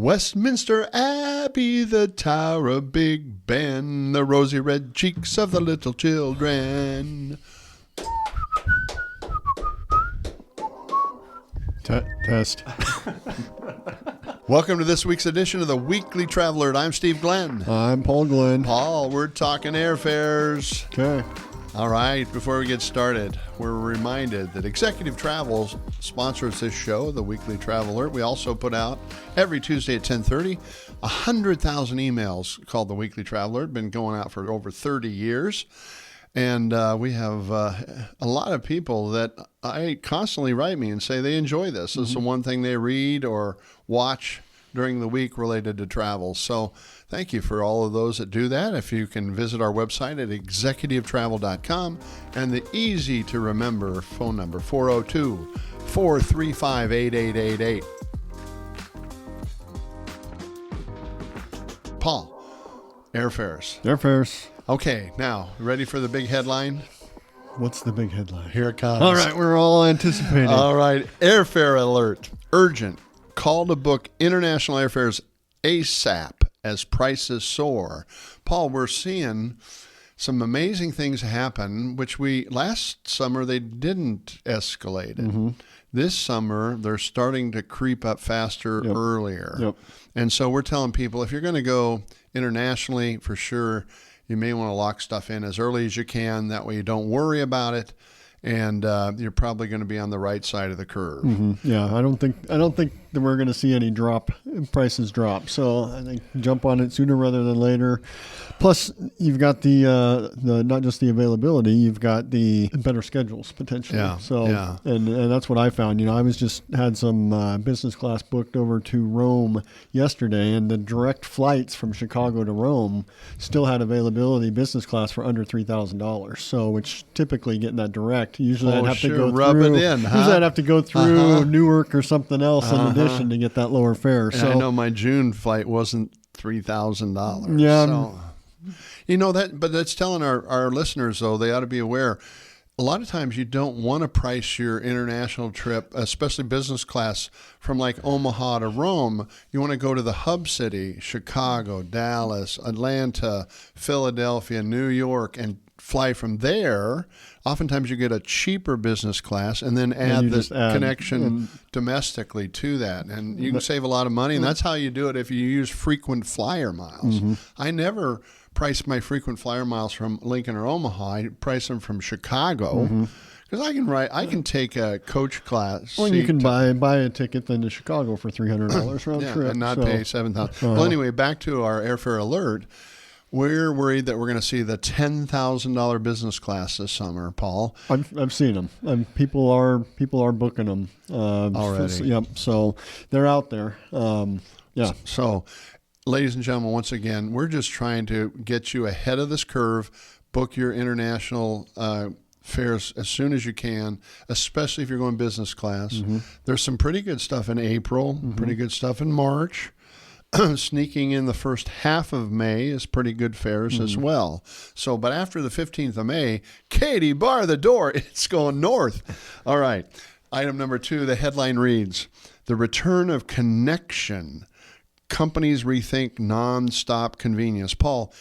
Westminster Abbey, the Tower of Big Ben, the rosy red cheeks of the little children. Test. Welcome to this week's edition of the Weekly Traveler. I'm Steve Glenn. I'm Paul Glenn. Paul, we're talking airfares. Okay. All right, before we get started, we're reminded that Executive Travels sponsors this show, the Weekly Travel Alert. We also put out every Tuesday at 10:30, 100,000 emails called the Weekly Travel Alert. Been going out for over 30 years. And we have a lot of people that I constantly write me and say they enjoy this. This is the one thing they read or watch during the week related to travel. So thank you for all of those that do that. If you can visit our website at executivetravel.com and the easy to remember phone number 402-435-8888. Paul, airfares. Airfares. Okay, now, ready for the big headline? What's the big headline? Here it comes. All right, we're all anticipating. All right, airfare alert. Urgent. Call to book international airfares ASAP as prices soar. Paul, we're seeing some amazing things happen, which last summer they didn't escalate it. Mm-hmm. This summer, they're starting to creep up faster earlier. Yep. And so we're telling people, if you're going to go internationally, for sure, you may want to lock stuff in as early as you can. That way you don't worry about it, and you're probably going to be on the right side of the curve. Mm-hmm. Yeah, I don't think that we're going to see any prices drop. So I think jump on it sooner rather than later. Plus, you've got the not just the availability, you've got the better schedules potentially. Yeah. So yeah. And that's what I found. I had some business class booked over to Rome yesterday, and the direct flights from Chicago to Rome still had availability business class for under $3,000. So, which typically getting that direct, usually I'd have to go through. Usually I'd have to go through Newark or something else in addition to get that lower fare. And I know my June flight wasn't $3,000. Yeah. So, but that's telling our listeners, though, they ought to be aware. A lot of times you don't want to price your international trip, especially business class, from like Omaha to Rome. You want to go to the hub city, Chicago, Dallas, Atlanta, Philadelphia, New York, and fly from there. Oftentimes you get a cheaper business class and then add the connection domestically to that. And you can save a lot of money, and that's how you do it if you use frequent flyer miles. Mm-hmm. I never price my frequent flyer miles from Lincoln or Omaha. I price them from Chicago because I can take a coach class. Well, you can buy a ticket then to Chicago for $300 round trip and not pay $7,000. Well, anyway, back to our airfare alert. We're worried that we're going to see the $10,000 business class this summer, Paul. I've seen them. People are booking them already. So they're out there. So, ladies and gentlemen, once again, we're just trying to get you ahead of this curve. Book your international fares as soon as you can, especially if you're going business class. Mm-hmm. There's some pretty good stuff in April, pretty good stuff in March. Sneaking in the first half of May is pretty good fares as well. So, but after the 15th of May, Katie, bar the door. It's going north. All right. Item number 2, the headline reads, "The return of connection. Companies rethink nonstop convenience." Paul,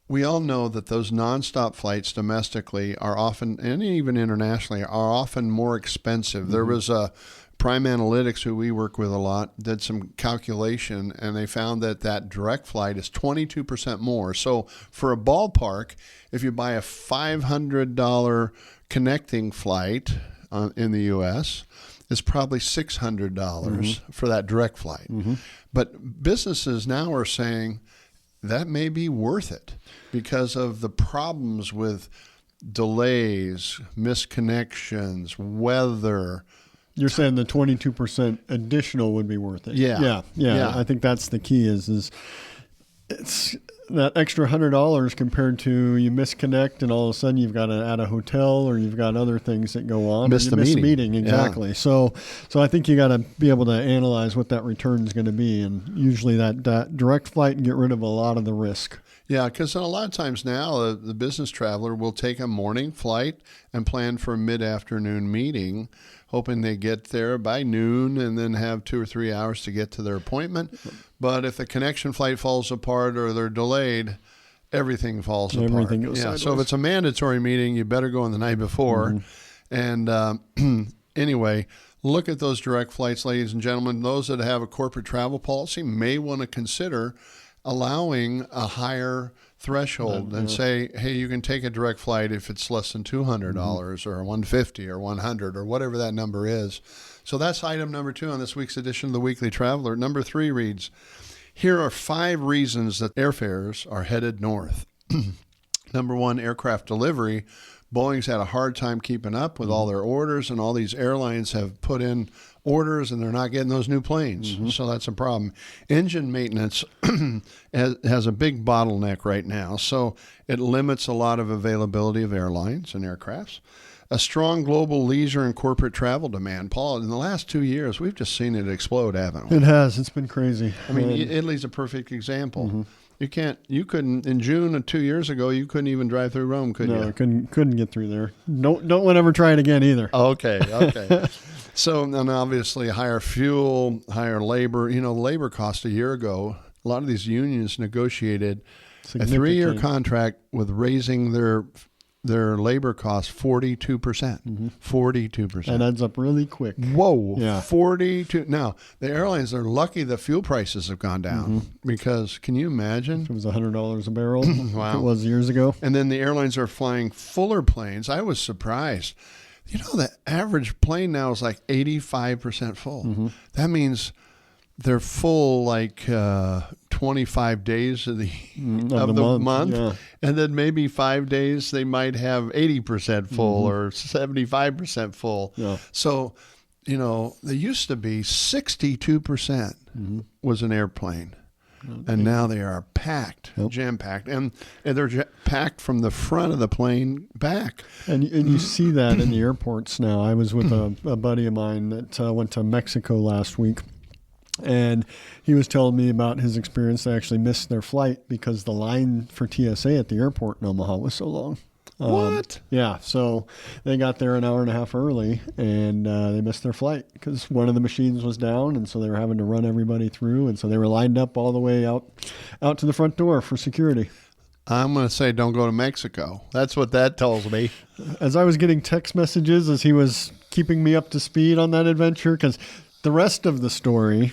we all know that those nonstop flights domestically are often, and even internationally, are often more expensive. There was a Prime Analytics, who we work with a lot, did some calculation, and they found that direct flight is 22% more. So for a ballpark, if you buy a $500 connecting flight in the U.S., it's probably $600 for that direct flight. Mm-hmm. But businesses now are saying that may be worth it because of the problems with delays, misconnections, weather. You're saying the 22% additional would be worth it. Yeah. I think that's the key is it's that extra $100 compared to you misconnect and all of a sudden you've got to add a hotel or you've got other things that go on. Miss the meeting. Exactly. Yeah. So I think you got to be able to analyze what that return is going to be, and usually that direct flight and get rid of a lot of the risk. Yeah, because a lot of times now the business traveler will take a morning flight and plan for a mid-afternoon meeting hoping they get there by noon and then have 2 or 3 hours to get to their appointment. But if the connection flight falls apart or they're delayed, everything falls apart. Everything goes sideways. So if it's a mandatory meeting, you better go in the night before. And anyway, look at those direct flights, ladies and gentlemen. Those that have a corporate travel policy may want to consider allowing a higher threshold and say, hey, you can take a direct flight if it's less than $200 or $150 or $100 or whatever that number is. So that's item number 2 on this week's edition of the Weekly Traveler. Number 3 reads, here are 5 reasons that airfares are headed north. Number 1, aircraft delivery. Boeing's had a hard time keeping up with all their orders, and all these airlines have put in orders, and they're not getting those new planes. So that's a problem. Engine maintenance has a big bottleneck right now, so it limits a lot of availability of airlines and aircrafts. A strong global leisure and corporate travel demand. Paul, in the last 2 years, we've just seen it explode, haven't we? It has. It's been crazy. I mean, Italy's a perfect example. You couldn't, in June of 2 years ago, you couldn't even drive through Rome, could you? No, couldn't get through there. Don't want to ever try it again either. Okay. So, and obviously higher fuel, higher labor. Labor cost a year ago, a lot of these unions negotiated a 3-year contract with raising their labor costs 42%. 42%. That adds up really quick. Whoa. Yeah. 42. Now, the airlines are lucky the fuel prices have gone down because can you imagine? It was $100 a barrel. Wow. It was years ago. And then the airlines are flying fuller planes. I was surprised. The average plane now is like 85% full. That means they're full like 25 days of the month. Yeah. And then maybe 5 days they might have 80% full or 75% full. Yeah. So, there used to be 62% was an airplane. And now they are packed, jam-packed. And they're packed from the front of the plane back. And you see that in the airports now. I was with a buddy of mine that went to Mexico last week. And he was telling me about his experience. They actually missed their flight because the line for TSA at the airport in Omaha was so long. What? Yeah. So they got there an hour and a half early, and they missed their flight because one of the machines was down, and so they were having to run everybody through, and so they were lined up all the way out to the front door for security. I'm going to say don't go to Mexico. That's what that tells me. As I was getting text messages as he was keeping me up to speed on that adventure, because the rest of the story,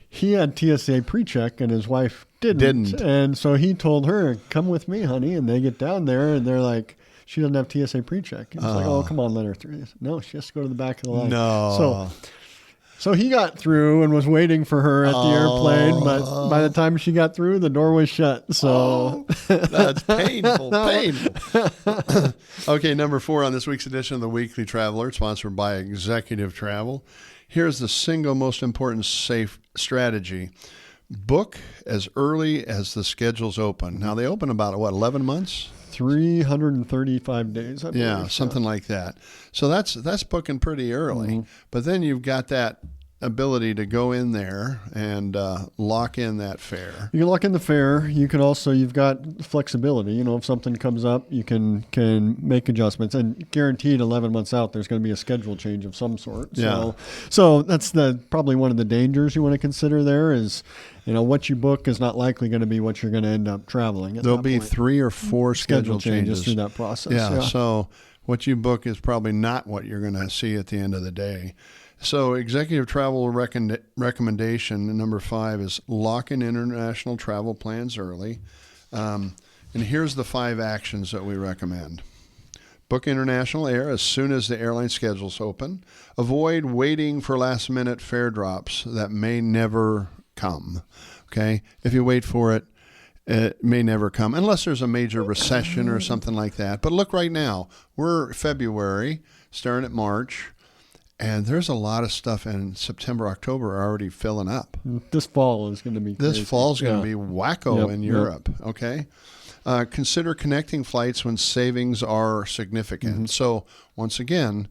he had TSA pre-check and his wife didn't. And so he told her, come with me, honey. And they get down there and they're like, she doesn't have TSA pre-check. And it's like, oh, come on, let her through. No, she has to go to the back of the line. No. So he got through and was waiting for her at the airplane. But by the time she got through, the door was shut. So that's painful. Okay, number 4 on this week's edition of the Weekly Traveler, sponsored by Executive Travel. Here's the single most important safe strategy. Book as early as the schedule's open. Now, they open about, 11 months? 335 days, I believe. Yeah, something like that. So that's booking pretty early. But then you've got that ability to go in there and lock in that fare. You can lock in the fare. You can also, you've got flexibility. If something comes up, you can make adjustments. And guaranteed 11 months out, there's going to be a schedule change of some sort. Yeah. So that's probably one of the dangers you want to consider there is, what you book is not likely going to be what you're going to end up traveling at. There'll be 3 or 4 schedule changes through that process. Yeah, so what you book is probably not what you're going to see at the end of the day. So Executive Travel recommendation number 5 is lock in international travel plans early. And here's the 5 actions that we recommend. Book international air as soon as the airline schedule's open. Avoid waiting for last-minute fare drops that may never come. Okay? If you wait for it, it may never come, unless there's a major recession or something like that. But look right now. We're February, starting at March. And there's a lot of stuff in September, October already filling up. This fall is going to be crazy. This fall is going to be wacko in Europe, okay? Consider connecting flights when savings are significant. So, once again,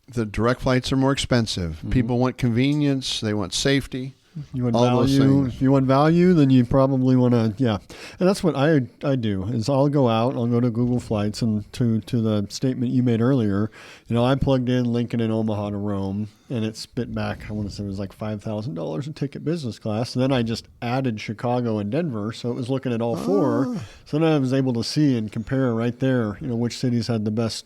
the direct flights are more expensive. People want convenience. They want safety. You want all those value. things. If you want value, then you probably want to, yeah. And that's what I do is I'll go to Google Flights, and to the statement you made earlier, I plugged in Lincoln and Omaha to Rome, and it spit back, I want to say it was like $5,000 a ticket business class. And then I just added Chicago and Denver, so it was looking at all four. So then I was able to see and compare right there, which cities had the best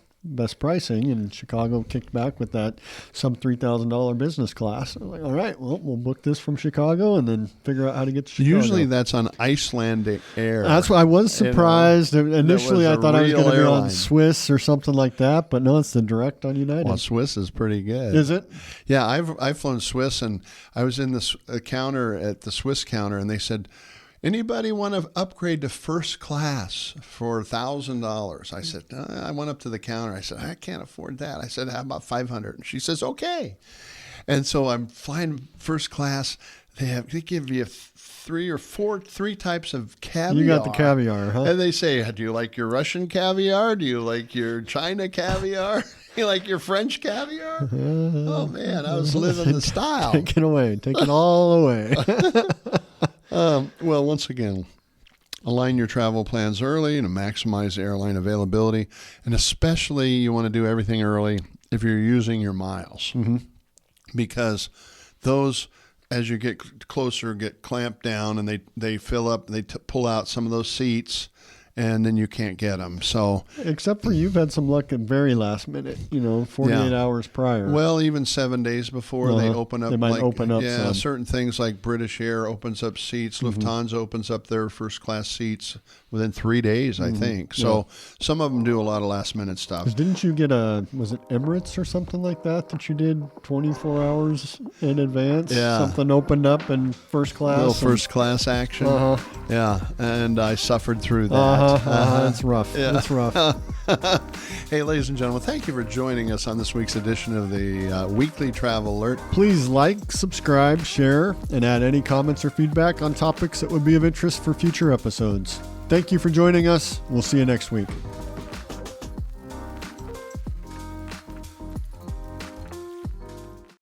pricing, and Chicago kicked back with that sub $3,000 business class. I'm like, all right, well, we'll book this from Chicago and then figure out how to get to Chicago. Usually that's on Icelandic Air. That's why I was surprised. Initially, I thought I was going to be on Swiss or something like that, but no, it's the direct on United. Well, Swiss is pretty good. Is it? Yeah, I've flown Swiss, and I was in this counter at the Swiss counter, and they said, anybody want to upgrade to first class for $1,000? I said, I went up to the counter. I said, I can't afford that. I said, how about $500? And she says, okay. And so I'm flying first class. They give you three types of caviar. You got the caviar, huh? And they say, do you like your Russian caviar? Do you like your China caviar? You like your French caviar? Oh, man, I was living the style. Take it away. Take it all away. Well, once again, align your travel plans early to maximize airline availability. And especially you want to do everything early if you're using your miles. Mm-hmm. Because those, as you get closer, get clamped down, and they fill up, they pull out some of those seats, and then you can't get them. So, except for you've had some luck at very last minute, 48 hours prior. Well, even 7 days before they open up. They might open up some. Certain things like British Air opens up seats. Lufthansa opens up their first class seats within 3 days, I think. So some of them do a lot of last minute stuff. Didn't you get was it Emirates or something like that you did 24 hours in advance? Yeah. Something opened up in first class. Little first class action. Yeah, and I suffered through that. That's rough. Yeah. That's rough. Hey, ladies and gentlemen, thank you for joining us on this week's edition of the Weekly Travel Alert. Please like, subscribe, share, and add any comments or feedback on topics that would be of interest for future episodes. Thank you for joining us. We'll see you next week.